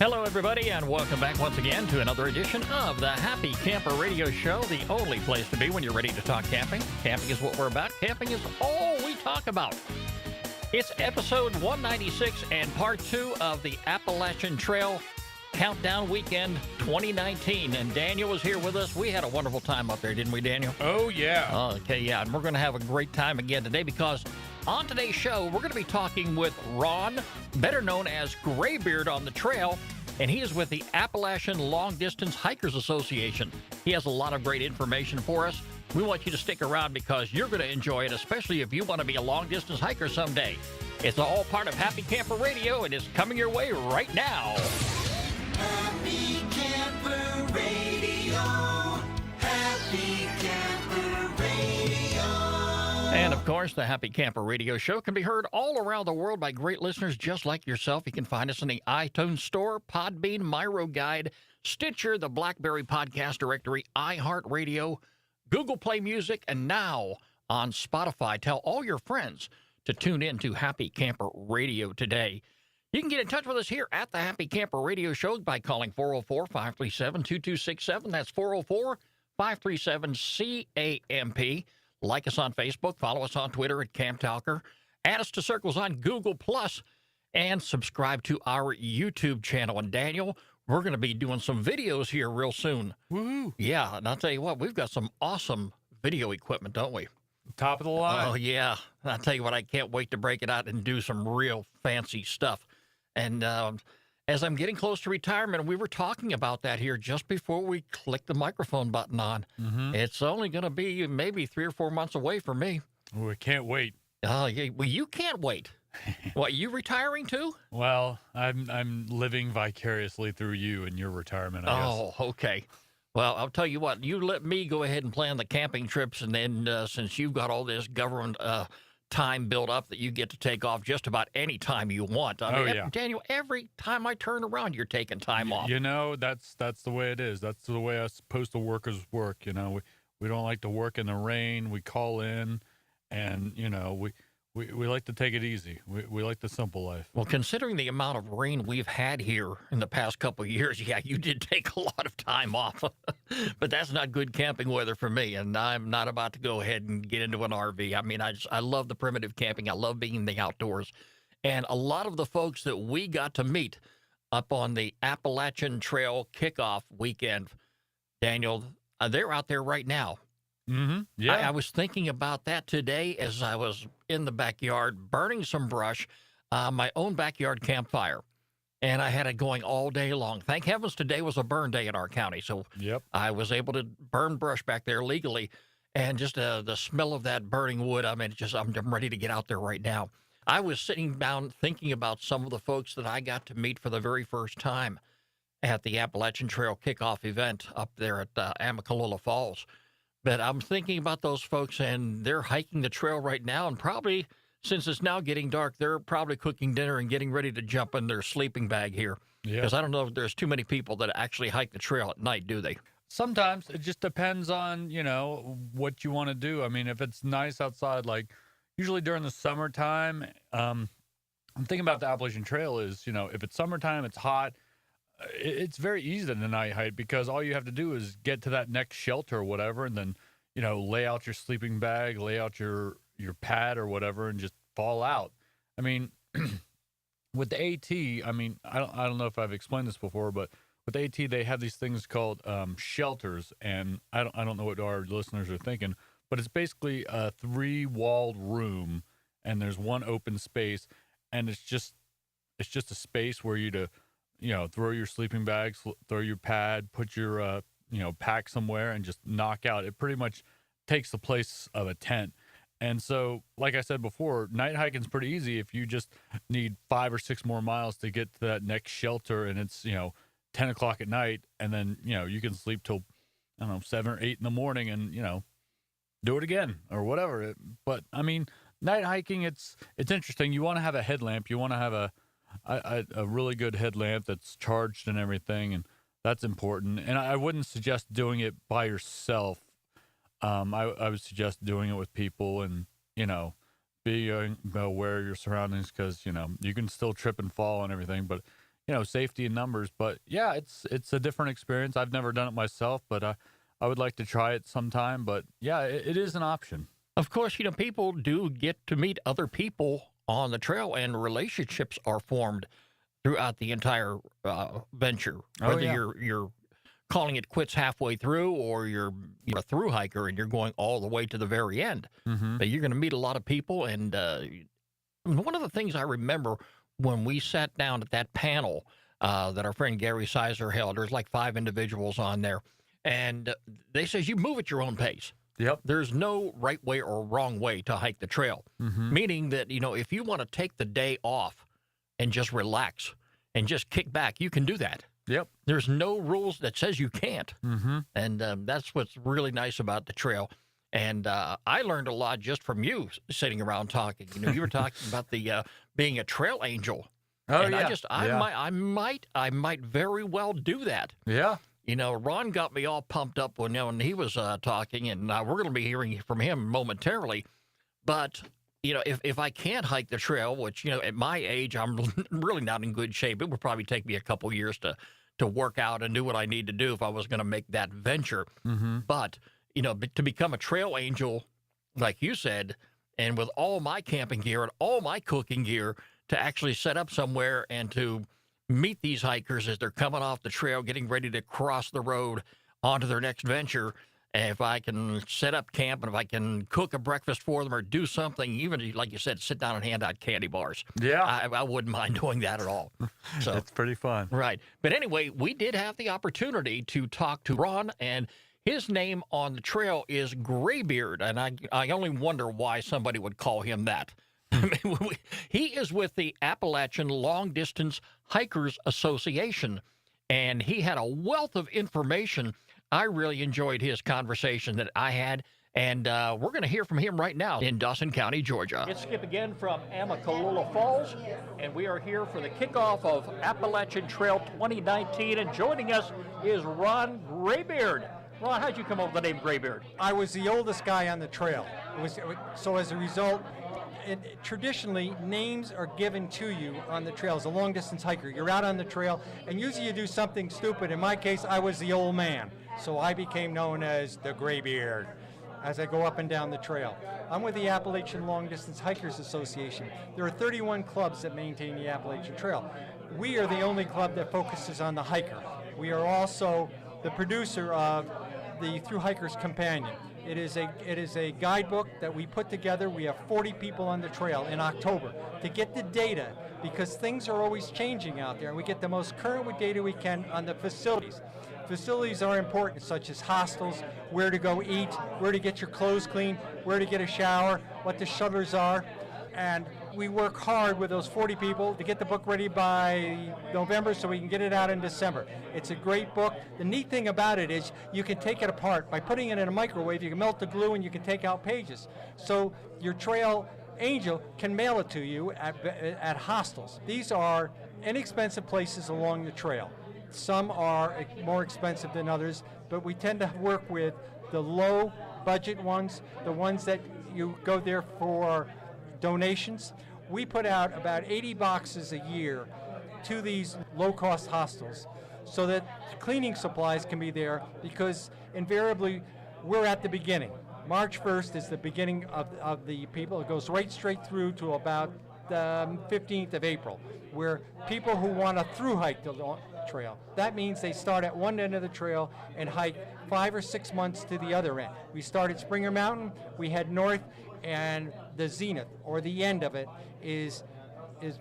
Hello, everybody, and welcome back once again to another edition of the Happy Camper Radio Show, the only place to be when you're ready to talk camping. Camping is what we're about. Camping is all we talk about. It's episode 196 and part 2 of the Appalachian Trail Countdown Weekend 2019. And Daniel was here with us. We had a wonderful time up there, didn't we, Daniel? Oh, yeah. Okay, yeah. And we're going to have a great time again today because on today's show, we're going to be talking with Ron, better known as Graybeard on the trail, and he is with the Appalachian Long Distance Hikers Association. He has a lot of great information for us. We want you to stick around because you're going to enjoy it, especially if you want to be a long-distance hiker someday. It's all part of Happy Camper Radio, and it's coming your way right now. Happy Camper Radio. Happy Camper Radio. And, of course, the Happy Camper Radio Show can be heard all around the world by great listeners just like yourself. You can find us in the iTunes Store, Podbean, Myro Guide, Stitcher, the BlackBerry Podcast Directory, iHeartRadio, Google Play Music, and now on Spotify. Tell all your friends to tune in to Happy Camper Radio today. You can get in touch with us here at the Happy Camper Radio Show by calling 404-537-2267. That's 404-537-CAMP. Like us on Facebook, follow us on Twitter at Camp Talker, add us to circles on Google+, and subscribe to our YouTube channel. And Daniel, we're going to be doing some videos here real soon. Woohoo. Yeah, and I'll tell you what, we've got some awesome video equipment, don't we? Top of the line. Oh, yeah. I'll tell you what, I can't wait to break it out and do some real fancy stuff. And as I'm getting close to retirement, we were talking about that here just before we clicked the microphone button on. Mm-hmm. It's only going to be maybe 3 or 4 months away for me. We can't wait. Oh, yeah. Well, you can't wait. What, you retiring too? Well, I'm living vicariously through you and your retirement, I guess. Oh, okay. Well, I'll tell you what, you let me go ahead and plan the camping trips, and then since you've got all this government time built up that you get to take off just about any time you want. I mean, yeah. Daniel, every time I turn around, you're taking time off. You know, that's the way it is. That's the way us postal workers work. You know, we don't like to work in the rain. We call in, and, you know, we like to take it easy. We like the simple life. Well, considering the amount of rain we've had here in the past couple of years, yeah, you did take a lot of time off. But that's not good camping weather for me, and I'm not about to go ahead and get into an RV. I mean, I love the primitive camping. I love being in the outdoors. And a lot of the folks that we got to meet up on the Appalachian Trail kickoff weekend, Daniel, they're out there right now. Mm-hmm. Yeah. I was thinking about that today as I was in the backyard burning some brush, my own backyard campfire, and I had it going all day long. Thank heavens today was a burn day in our county, so Yep. I was able to burn brush back there legally, and just the smell of that burning wood, I mean, I'm ready to get out there right now. I was sitting down thinking about some of the folks that I got to meet for the very first time at the Appalachian Trail kickoff event up there at Amicalola Falls. But I'm thinking about those folks, and they're hiking the trail right now, and probably, since it's now getting dark, they're probably cooking dinner and getting ready to jump in their sleeping bag here. Yeah. Because I don't know if there's too many people that actually hike the trail at night, do they? Sometimes it just depends on, you know, what you want to do. I mean, if it's nice outside, like usually during the summertime, I'm thinking about the Appalachian Trail is, you know, if it's summertime, it's hot. It's very easy to night hike because all you have to do is get to that next shelter or whatever, and then, you know, lay out your sleeping bag, lay out your pad or whatever, and just fall out. I mean, with the AT, I mean, I don't know if I've explained this before, but with the AT, they have these things called shelters, and I don't know what our listeners are thinking, but it's basically a 3-walled room, and there's one open space, and it's just a space where you throw your sleeping bags, throw your pad, put your, pack somewhere and just knock out. It pretty much takes the place of a tent. And so, like I said before, night hiking is pretty easy if you just need 5 or 6 more miles to get to that next shelter, and it's, 10 o'clock at night, and then, you can sleep till, 7 or 8 in the morning and, do it again or whatever. But, I mean, night hiking, it's interesting. You want to have a headlamp. You want to have a really good headlamp that's charged and everything, and that's important. And I wouldn't suggest doing it by yourself. I would suggest doing it with people and, be aware of your surroundings because, you can still trip and fall and everything. But, safety in numbers. But yeah, it's a different experience. I've never done it myself, but I would like to try it sometime. But yeah, it is an option. Of course, people do get to meet other people on the trail, and relationships are formed throughout the entire venture. Whether yeah. you're calling it quits halfway through, or you're a through hiker and you're going all the way to the very end, but you're going to meet a lot of people. And one of the things I remember when we sat down at that panel that our friend Gary Sizer held, there's like 5 individuals on there, and they says you move at your own pace. Yep. There's no right way or wrong way to hike the trail, meaning that, if you want to take the day off and just relax and just kick back, you can do that. Yep. There's no rules that says you can't. And that's what's really nice about the trail. And I learned a lot just from you sitting around talking. You were talking about the being a trail angel. Oh, and yeah. I might very well do that. Yeah. Ron got me all pumped up when he was talking, and we're going to be hearing from him momentarily. But, if I can't hike the trail, which, at my age, I'm really not in good shape. It would probably take me a couple years to work out and do what I need to do if I was going to make that venture. But, to become a trail angel, like you said, and with all my camping gear and all my cooking gear, to actually set up somewhere and to meet these hikers as they're coming off the trail, getting ready to cross the road onto their next venture. And if I can set up camp, and if I can cook a breakfast for them or do something, even like you said, sit down and hand out candy bars. Yeah. I wouldn't mind doing that at all. So It's pretty fun. right. But anyway, we did have the opportunity to talk to Ron, and his name on the trail is Graybeard. And I only wonder why somebody would call him that. He is with the Appalachian Long Distance Hikers Association, and he had a wealth of information. I really enjoyed his conversation that I had, and we're going to hear from him right now in Dawson County, Georgia. It's Skip again from Amicalola Falls, and we are here for the kickoff of Appalachian Trail 2019, and joining us is Ron Graybeard. Ron, how'd you come up with the name Graybeard? I was the oldest guy on the trail. So as a result, traditionally, names are given to you on the trail as a long-distance hiker. You're out on the trail, and usually you do something stupid. In my case, I was the old man, so I became known as the Graybeard as I go up and down the trail. I'm with the Appalachian Long Distance Hikers Association. There are 31 clubs that maintain the Appalachian Trail. We are the only club that focuses on the hiker. We are also the producer of the Through Hiker's Companion. It is a guidebook that we put together. We have 40 people on the trail in October to get the data, because things are always changing out there, and we get the most current data we can on the facilities. Facilities are important, such as hostels, where to go eat, where to get your clothes clean, where to get a shower, what the shutters are, and we work hard with those 40 people to get the book ready by November so we can get it out in December. It's a great book. The neat thing about it is you can take it apart. By putting it in a microwave, you can melt the glue and you can take out pages. So your trail angel can mail it to you at hostels. These are inexpensive places along the trail. Some are more expensive than others, but we tend to work with the low budget ones, the ones that you go there for donations. We put out about 80 boxes a year to these low-cost hostels so that cleaning supplies can be there, because invariably we're at the beginning. March 1st is the beginning of the people. It goes right straight through to about the 15th of April, where people who want to through hike the trail. That means they start at one end of the trail and hike 5 or 6 months to the other end. We start at Springer Mountain, we head north, and the zenith, or the end of it, is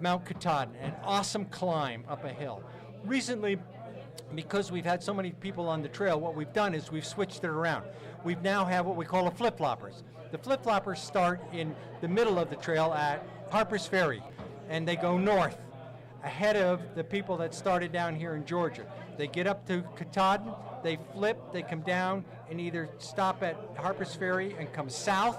Mount Katahdin, an awesome climb up a hill. Recently, because we've had so many people on the trail, what we've done is we've switched it around. We now have what we call the flip-floppers. The flip-floppers start in the middle of the trail at Harper's Ferry, and they go north, ahead of the people that started down here in Georgia. They get up to Katahdin, they flip, they come down and either stop at Harper's Ferry and come south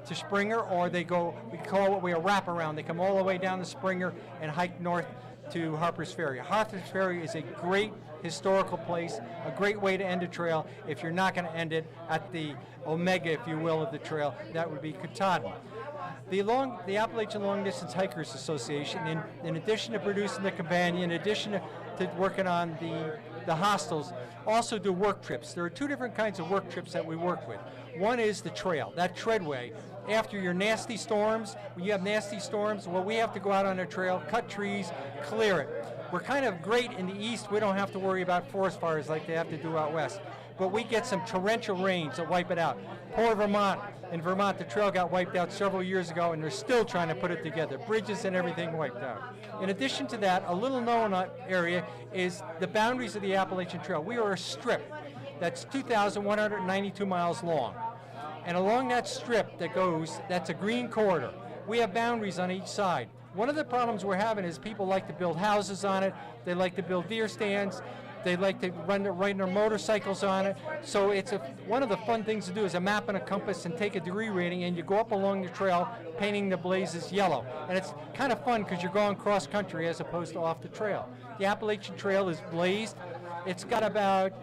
to Springer, or they go, we call what we a wraparound. They come all the way down to Springer and hike north to Harper's Ferry. Harper's Ferry is a great historical place, a great way to end a trail. If you're not going to end it at the omega, if you will, of the trail, that would be Katahdin. The Appalachian Long Distance Hikers Association, in addition to producing the companion, in addition to working on the hostels, also do work trips. There are two different kinds of work trips that we work with. One is the trail, that treadway. After your nasty storms, when you have nasty storms, well, we have to go out on a trail, cut trees, clear it. We're kind of great in the east. We don't have to worry about forest fires like they have to do out west. But we get some torrential rains that wipe it out. Poor Vermont. In Vermont, the trail got wiped out several years ago, and they're still trying to put it together. Bridges and everything wiped out. In addition to that, a little known area is the boundaries of the Appalachian Trail. We are a strip that's 2,192 miles long. And along that strip that goes, that's a green corridor. We have boundaries on each side. One of the problems we're having is people like to build houses on it. They like to build deer stands. They like to ride their motorcycles on it. So it's one of the fun things to do is a map and a compass and take a degree rating, and you go up along the trail painting the blazes yellow. And it's kind of fun because you're going cross country as opposed to off the trail. The Appalachian Trail is blazed. It's got about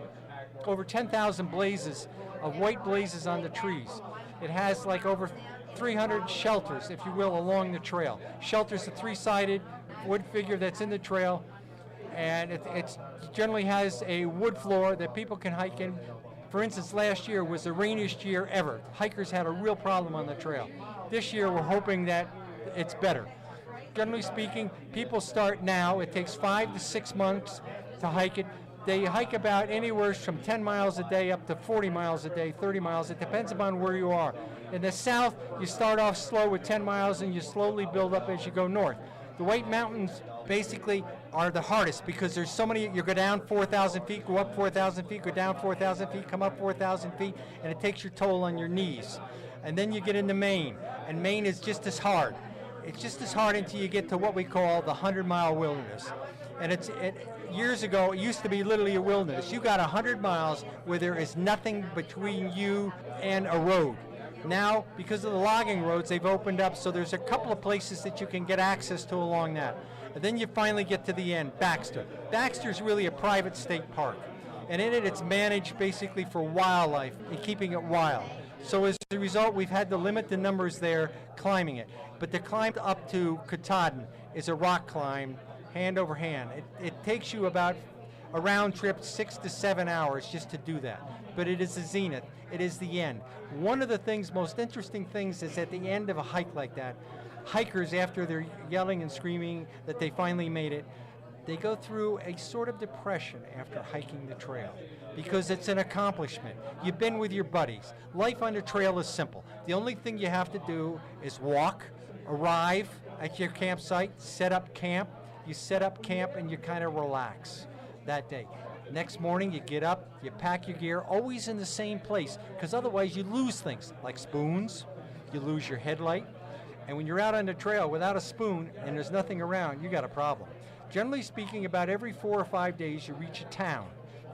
over 10,000 blazes of white blazes on the trees. It has like over 300 shelters, if you will, along the trail. Shelter's a three-sided wood figure that's in the trail, and it generally has a wood floor that people can hike in. For instance, last year was the rainiest year ever. Hikers had a real problem on the trail. This year we're hoping that it's better. Generally speaking, people start now. It takes 5 to 6 months to hike it. They hike about anywhere from 10 miles a day up to 40 miles a day, 30 miles. It depends upon where you are. In the south, you start off slow with 10 miles and you slowly build up as you go north. The White Mountains basically are the hardest because there's so many. You go down 4,000 feet, go up 4,000 feet, go down 4,000 feet, come up 4,000 feet, and it takes your toll on your knees. And then you get into Maine, and Maine is just as hard. It's just as hard until you get to what we call the 100-mile wilderness. And years ago, it used to be literally a wilderness. You got 100 miles where there is nothing between you and a road. Now, because of the logging roads, they've opened up, so there's a couple of places that you can get access to along that. And then you finally get to the end, Baxter. Baxter's really a private state park. And in it, it's managed basically for wildlife and keeping it wild. So as a result, we've had to limit the numbers there climbing it. But the climb up to Katahdin is a rock climb, hand over hand. It takes you about a round trip, 6 to 7 hours just to do that. But it is the zenith. It is the end. One of the most interesting things is at the end of a hike like that, hikers, after they're yelling and screaming that they finally made it, they go through a sort of depression after hiking the trail because it's an accomplishment. You've been with your buddies. Life on the trail is simple. The only thing you have to do is walk, arrive at your campsite, set up camp. You set up camp and you kind of relax that day. Next morning you get up, you pack your gear, always in the same place, because otherwise you lose things like spoons, you lose your headlight, and when you're out on the trail without a spoon and there's nothing around, you got a problem. Generally speaking, about every 4 or 5 days you reach a town.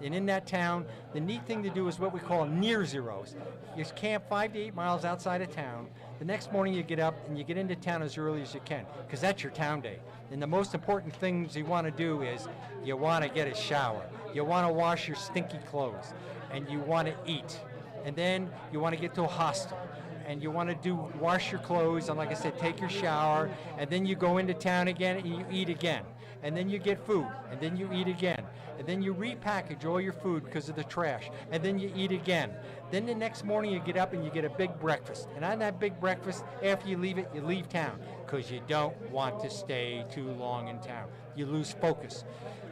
And in that town, the neat thing to do is what we call near zeros. You camp 5 to 8 miles outside of town. The next morning you get up and you get into town as early as you can, because that's your town day. And the most important things you want to do is you want to get a shower. You want to wash your stinky clothes. And you want to eat. And then you want to get to a hostel. And you want to wash your clothes, and like I said, take your shower. And then you go into town again and you eat again. And then you get food, and then you eat again. And then you repackage all your food because of the trash. And then you eat again. Then the next morning you get up and you get a big breakfast. And on that big breakfast, after you leave it, you leave town because you don't want to stay too long in town. You lose focus.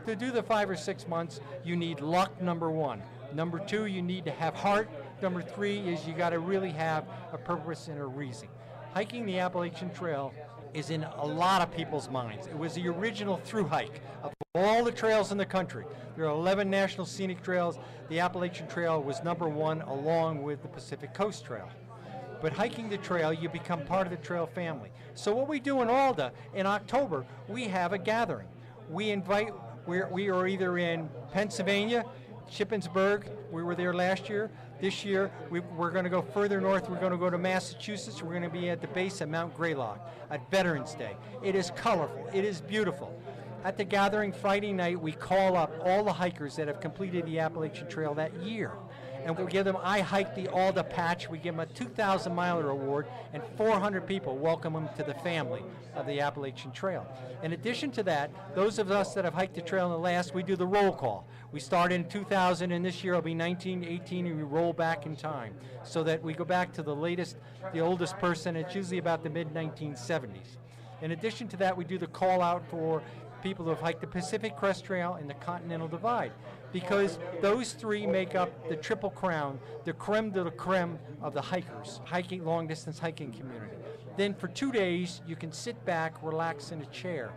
To do the 5 or 6 months, you need luck, number one. Number two, you need to have heart. Number three is you got to really have a purpose and a reason. Hiking the Appalachian Trail is in a lot of people's minds. It was the original through hike of all the trails in the country. There are 11 national scenic trails. The Appalachian Trail was number one along with the Pacific Coast Trail. But hiking the trail, you become part of the trail family. So what we do in ALDHA, in October, we have a gathering. We are either in Pennsylvania, Shippensburg, we were there last year. This year, we're going to go further north. We're going to go to Massachusetts. We're going to be at the base of Mount Greylock at Veterans Day. It is colorful. It is beautiful. At the gathering Friday night, we call up all the hikers that have completed the Appalachian Trail that year. and we give them I Hike the ALDHA patch. We give them a 2,000 miler award, and 400 people welcome them to the family of the Appalachian Trail. In addition to that, those of us that have hiked the trail in the last, we do the roll call. We start in 2000, and this year it'll be 1918, and we roll back in time so that we go back to the oldest person. It's usually about the mid-1970s. In addition to that, we do the call out for people who have hiked the Pacific Crest Trail and the Continental Divide, because those three make up the Triple Crown, the creme de la creme of the hikers, long-distance hiking community. Then for 2 days, you can sit back, relax in a chair,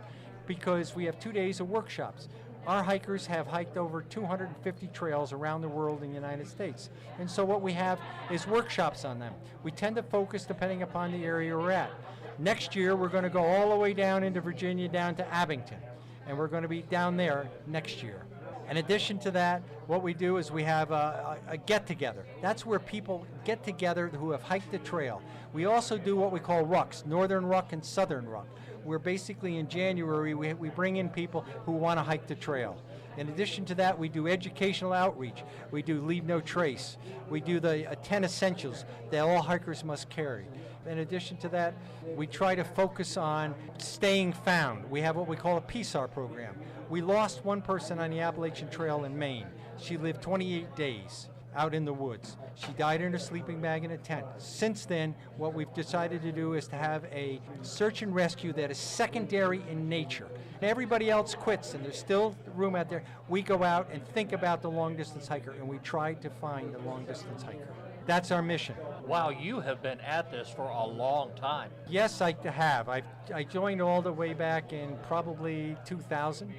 because we have 2 days of workshops. Our hikers have hiked over 250 trails around the world in the United States. And so what we have is workshops on them. We tend to focus depending upon the area we're at. Next year, we're going to go all the way down into Virginia, down to Abington. And we're going to be down there next year. In addition to that, what we do is we have a get-together. That's where people get together who have hiked the trail. We also do what we call rucks, Northern Ruck and Southern Ruck, where basically in January we bring in people who want to hike the trail. In addition to that, we do educational outreach. We do Leave No Trace. We do the 10 essentials that all hikers must carry. In addition to that, we try to focus on staying found. We have what we call a PSAR program. We lost one person on the Appalachian Trail in Maine. She lived 28 days out in the woods. She died in her sleeping bag in a tent. Since then, what we've decided to do is to have a search and rescue that is secondary in nature. Everybody else quits, and there's still room out there. We go out and think about the long-distance hiker, and we try to find the long-distance hiker. That's our mission. Wow, you have been at this for a long time. Yes, I have. I joined all the way back in probably 2000,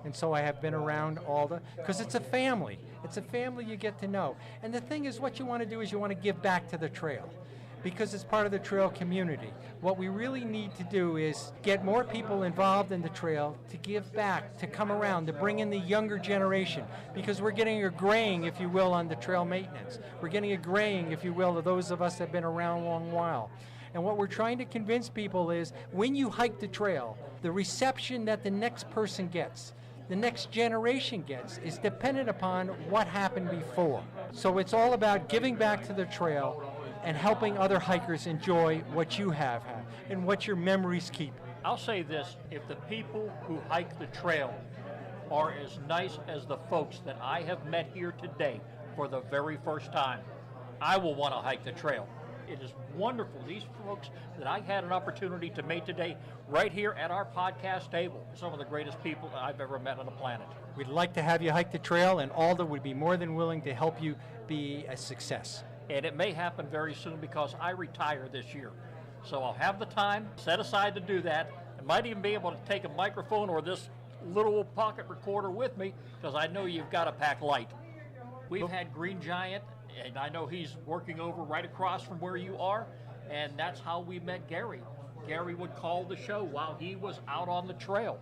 and so I have been around because it's a family. It's a family you get to know. And the thing is, what you want to do is you want to give back to the trail, because it's part of the trail community. What we really need to do is get more people involved in the trail, to give back, to come around, to bring in the younger generation, because we're getting a graying, if you will, on the trail maintenance. We're getting a graying, if you will, of those of us that have been around a long while. And what we're trying to convince people is, when you hike the trail, the reception that the next person gets, the next generation gets, is dependent upon what happened before. So it's all about giving back to the trail and helping other hikers enjoy what you have had and what your memories keep. I'll say this, if the people who hike the trail are as nice as the folks that I have met here today for the very first time, I will want to hike the trail. It is wonderful. These folks that I had an opportunity to meet today right here at our podcast table, some of the greatest people that I've ever met on the planet. We'd like to have you hike the trail, and ALDHA would be more than willing to help you be a success. And it may happen very soon, because I retire this year. So I'll have the time set aside to do that. I might even be able to take a microphone or this little pocket recorder with me, because I know you've got to pack light. We've had Green Giant, and I know he's working over right across from where you are, and that's how we met Gary. Gary would call the show while he was out on the trail.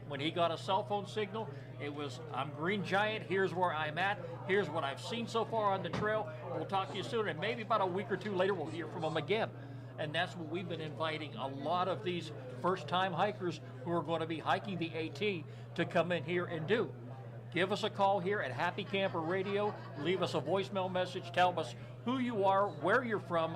When he got a cell phone signal, it was, I'm Green Giant, here's where I'm at, here's what I've seen so far on the trail, we'll talk to you soon, and maybe about a week or two later we'll hear from him again. And that's what we've been inviting a lot of these first-time hikers who are going to be hiking the AT to come in here and do. Give us a call here at Happy Camper Radio, leave us a voicemail message, tell us who you are, where you're from,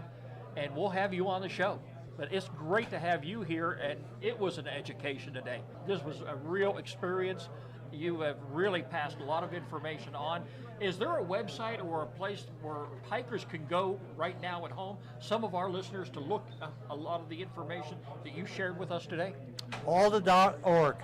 and we'll have you on the show. But it's great to have you here, and it was an education today. This was a real experience. You have really passed a lot of information on. Is there a website or a place where hikers can go right now at home, some of our listeners, to look at a lot of the information that you shared with us today? ALDHA.org.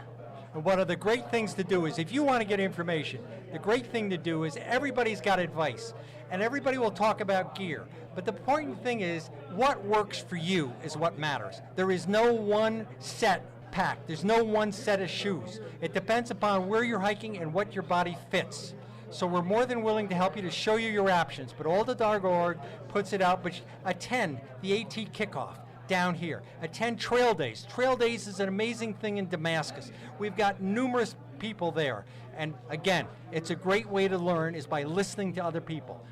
And one of the great things to do is, if you want to get information, the great thing to do is, everybody's got advice, and everybody will talk about gear. But the important thing is, what works for you is what matters. There is no one set pack. There's no one set of shoes. It depends upon where you're hiking and what your body fits. So we're more than willing to help you, to show you your options. But ALDHA.org puts it out. But attend the AT kickoff down here. Attend Trail Days. Trail Days is an amazing thing in Damascus. We've got numerous people there. And again, it's a great way to learn, is by listening to other people.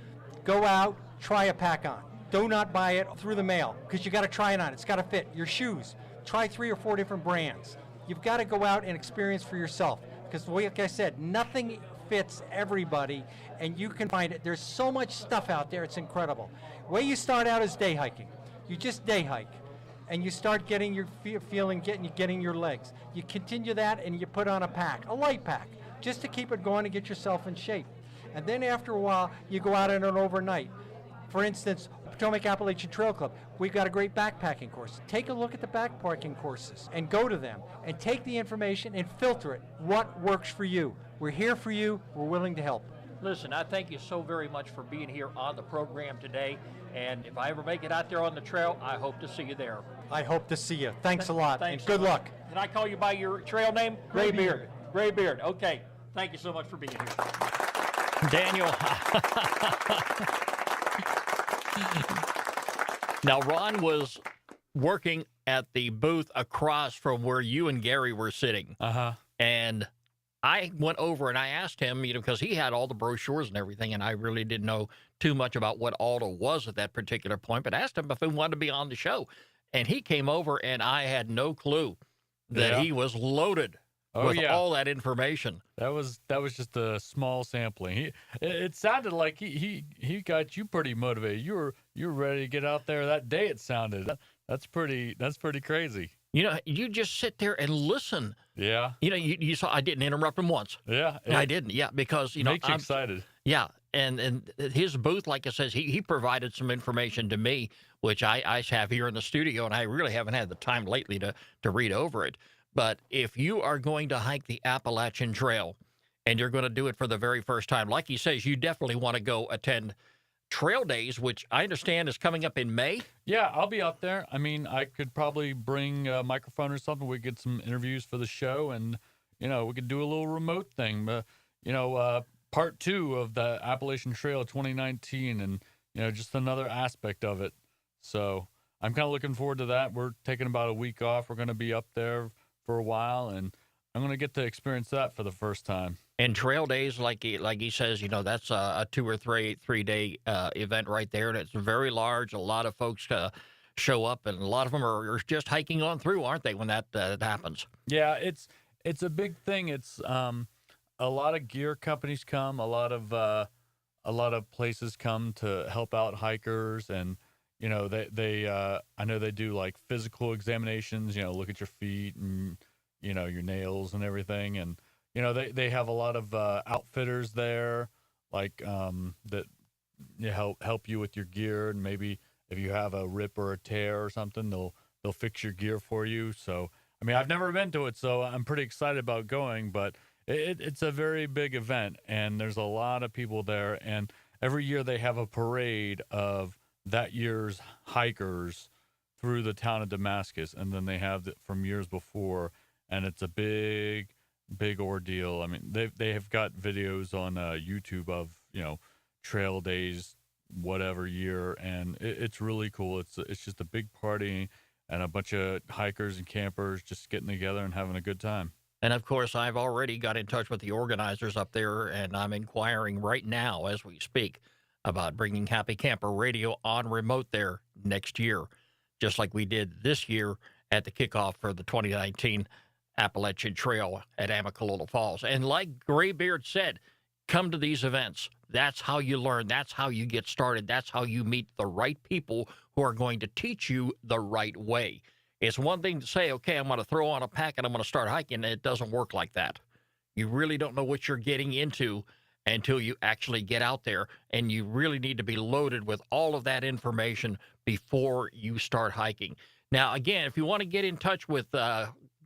Go out, try a pack on. Do not buy it through the mail, because you got to try it on. It's got to fit. Your shoes, try 3 or 4 different brands. You've got to go out and experience for yourself, because like I said, nothing fits everybody, and you can find it. There's so much stuff out there, it's incredible. Way you start out is day hiking. You just day hike, and you start getting your getting your legs. You continue that, and you put on a pack, a light pack, just to keep it going and get yourself in shape. And then after a while, you go out on an overnight. For instance, Potomac Appalachian Trail Club, we've got a great backpacking course. Take a look at the backpacking courses and go to them and take the information and filter it. What works for you? We're here for you. We're willing to help. Listen, I thank you so very much for being here on the program today. And if I ever make it out there on the trail, I hope to see you there. I hope to see you. Thanks a lot, Thanks and so good much. luck. Can I call you by your trail name? Graybeard. Graybeard. Okay. Thank you so much for being here. Daniel. Now, Ron was working at the booth across from where you and Gary were sitting. Uh-huh. And I went over and I asked him, because he had all the brochures and everything, and I really didn't know too much about what ALDHA was at that particular point, but asked him if he wanted to be on the show. And he came over, and I had no clue that he was loaded with all that information. That was just a small sampling. It sounded like he got you pretty motivated. You were ready to get out there that day. It sounded that's pretty crazy. You just sit there and listen. Yeah. You saw I didn't interrupt him once. Yeah. I didn't. Yeah, because makes you excited. Yeah, and his booth, like I says, he provided some information to me, which I have here in the studio, and I really haven't had the time lately to read over it. But if you are going to hike the Appalachian Trail and you're going to do it for the very first time, like he says, you definitely want to go attend Trail Days, which I understand is coming up in May. Yeah, I'll be out there. I mean, I could probably bring a microphone or something. We could get some interviews for the show, and, we could do a little remote thing. Part 2 of the Appalachian Trail 2019 and, just another aspect of it. So I'm kind of looking forward to that. We're taking about a week off. We're going to be up there for a while, and I'm going to get to experience that for the first time. And Trail Days, like he says, that's a 2 or 3 day event right there, and it's very large. A lot of folks show up, and a lot of them are just hiking on through, aren't they, when that happens? Yeah, it's a big thing. It's a lot of gear companies come, a lot of places come to help out hikers, and they I know they do like physical examinations, look at your feet and your nails and everything, and they have a lot of outfitters there, like that help you with your gear, and maybe if you have a rip or a tear or something, they'll fix your gear for you. So I mean, I've never been to it, so I'm pretty excited about going, but it's a very big event, and there's a lot of people there, and every year they have a parade of that year's hikers through the town of Damascus, and then they have it from years before, and it's a big ordeal. I mean, they have got videos on YouTube of Trail Days whatever year, and it's really cool. It's just a big party and a bunch of hikers and campers just getting together and having a good time. And of course, I've already got in touch with the organizers up there, and I'm inquiring right now as we speak about bringing Happy Camper Radio on remote there next year, just like we did this year at the kickoff for the 2019 Appalachian Trail at Amicalola Falls. And like Graybeard said, come to these events. That's how you learn. That's how you get started. That's how you meet the right people who are going to teach you the right way. It's one thing to say, okay, I'm going to throw on a pack and I'm going to start hiking. It doesn't work like that. You really don't know what you're getting into until you actually get out there, and you really need to be loaded with all of that information before you start hiking. Now, again, if you want to get in touch with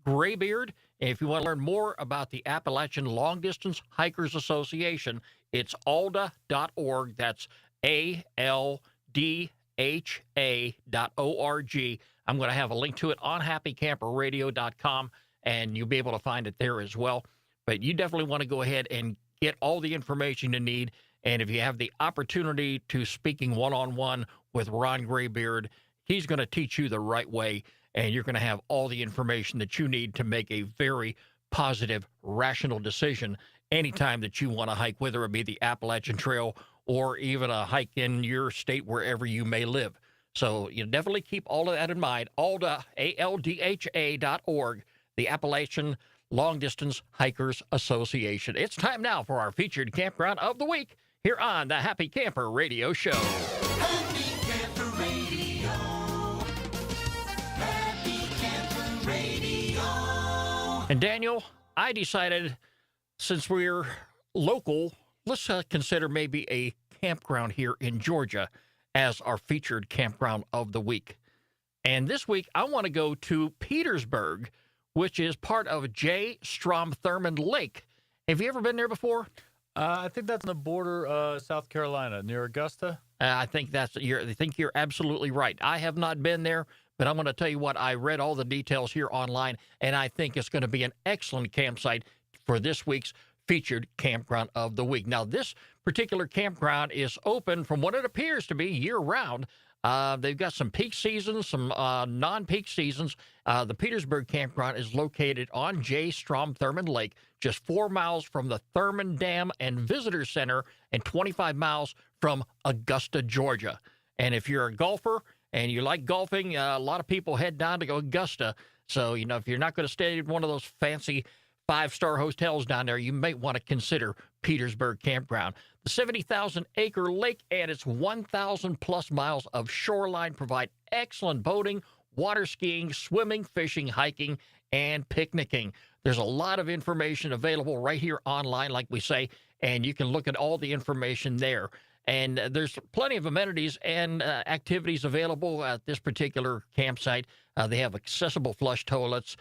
Graybeard, and if you want to learn more about the Appalachian Long Distance Hikers Association, it's ALDHA.org. That's ALDHA.org. I'm going to have a link to it on happycamperradio.com, and you'll be able to find it there as well. But you definitely want to go ahead and get all the information you need. And if you have the opportunity to speaking one-on-one with Ron Graybeard, he's going to teach you the right way, and you're going to have all the information that you need to make a very positive, rational decision anytime that you want to hike, whether it be the Appalachian Trail or even a hike in your state, wherever you may live. So you definitely keep all of that in mind. ALDHA.org, the Appalachian Long Distance Hikers Association. It's time now for our featured campground of the week here on the Happy Camper Radio Show. Happy Camper Radio. Happy Camper Radio. And Daniel, I decided since we're local, let's consider maybe a campground here in Georgia as our featured campground of the week. And this week, I want to go to Petersburg, which is part of J. Strom Thurmond Lake. Have you ever been there before? I think that's on the border, South Carolina, near Augusta. I think you're absolutely right. I have not been there, but I'm going to tell you what, I read all the details here online, and I think it's going to be an excellent campsite for this week's featured campground of the week. Now, this particular campground is open from what it appears to be year-round. They've got some peak seasons, some non-peak seasons. The Petersburg campground is located on J. Strom Thurmond Lake, just 4 miles from the Thurmond Dam and Visitor Center and 25 miles from Augusta, Georgia. And if you're a golfer and you like golfing, a lot of people head down to Augusta. So, you know, if you're not going to stay at one of those fancy 5-star hotels down there, you may want to consider Petersburg Campground. The 70,000-acre lake and its 1,000-plus miles of shoreline provide excellent boating, water skiing, swimming, fishing, hiking, and picnicking. There's a lot of information available right here online, like we say, and you can look at all the information there. And there's plenty of amenities and activities available at this particular campsite. They have accessible flush toilets,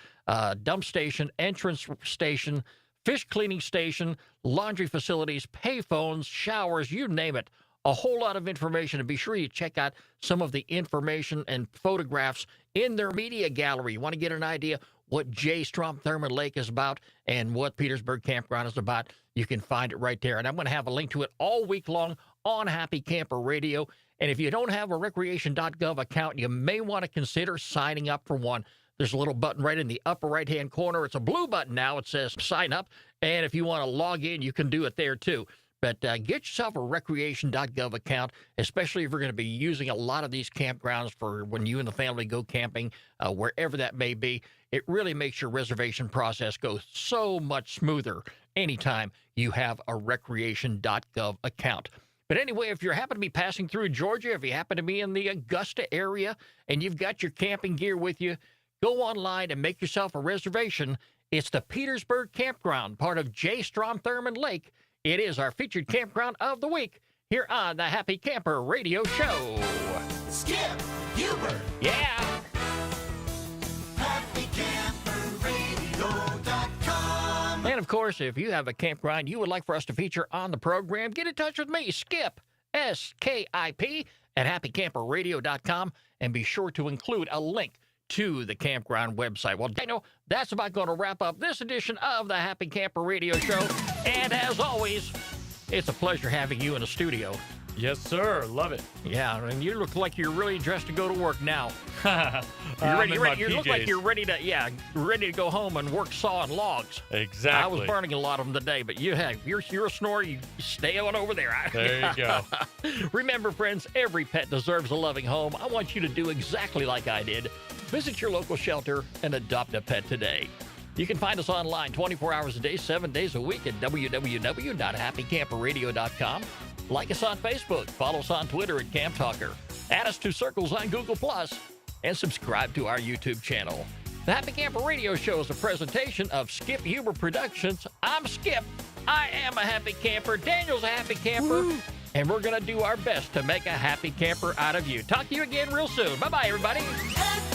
dump station, entrance station, fish cleaning station, laundry facilities, payphones, showers, you name it. A whole lot of information. And be sure you check out some of the information and photographs in their media gallery. You want to get an idea what J. Strom Thurmond Lake is about and what Petersburg Campground is about, you can find it right there. And I'm going to have a link to it all week long on Happy Camper Radio. And if you don't have a recreation.gov account, you may want to consider signing up for one. There's a little button right in the upper right-hand corner. It's a blue button now. It says sign up. And if you want to log in, you can do it there too. But get yourself a recreation.gov account, especially if you're going to be using a lot of these campgrounds for when you and the family go camping, wherever that may be. It really makes your reservation process go so much smoother anytime you have a recreation.gov account. But anyway, if you happen to be passing through Georgia, if you happen to be in the Augusta area and you've got your camping gear with you, go online and make yourself a reservation. It's the Petersburg Campground, part of J. Strom Thurmond Lake. It is our featured campground of the week here on the Happy Camper Radio Show. Skip Huber. Yeah. HappyCamperRadio.com. And of course, if you have a campground you would like for us to feature on the program, get in touch with me, Skip, S-K-I-P, at HappyCamperRadio.com, and be sure to include a link to the campground website. Well, Daniel, that's about going to wrap up this edition of the Happy Camper Radio Show. And as always, it's a pleasure having you in the studio. Yes, sir. Love it. Yeah, and you look like you're really dressed to go to work now. I'm You in my look like PJs. you're ready to go home and work sawing logs. Exactly. I was burning a lot of them today, but you're a snorer. You stay on over there. There you go. Remember, friends, every pet deserves a loving home. I want you to do exactly like I did. Visit your local shelter and adopt a pet today. You can find us online 24 hours a day, 7 days a week at www.happycamperradio.com. Like us on Facebook, follow us on Twitter at Camp Talker, add us to Circles on Google+, and subscribe to our YouTube channel. The Happy Camper Radio Show is a presentation of Skip Huber Productions. I'm Skip. I am a happy camper. Daniel's a happy camper. Woo. And we're going to do our best to make a happy camper out of you. Talk to you again real soon. Bye-bye, everybody. Happy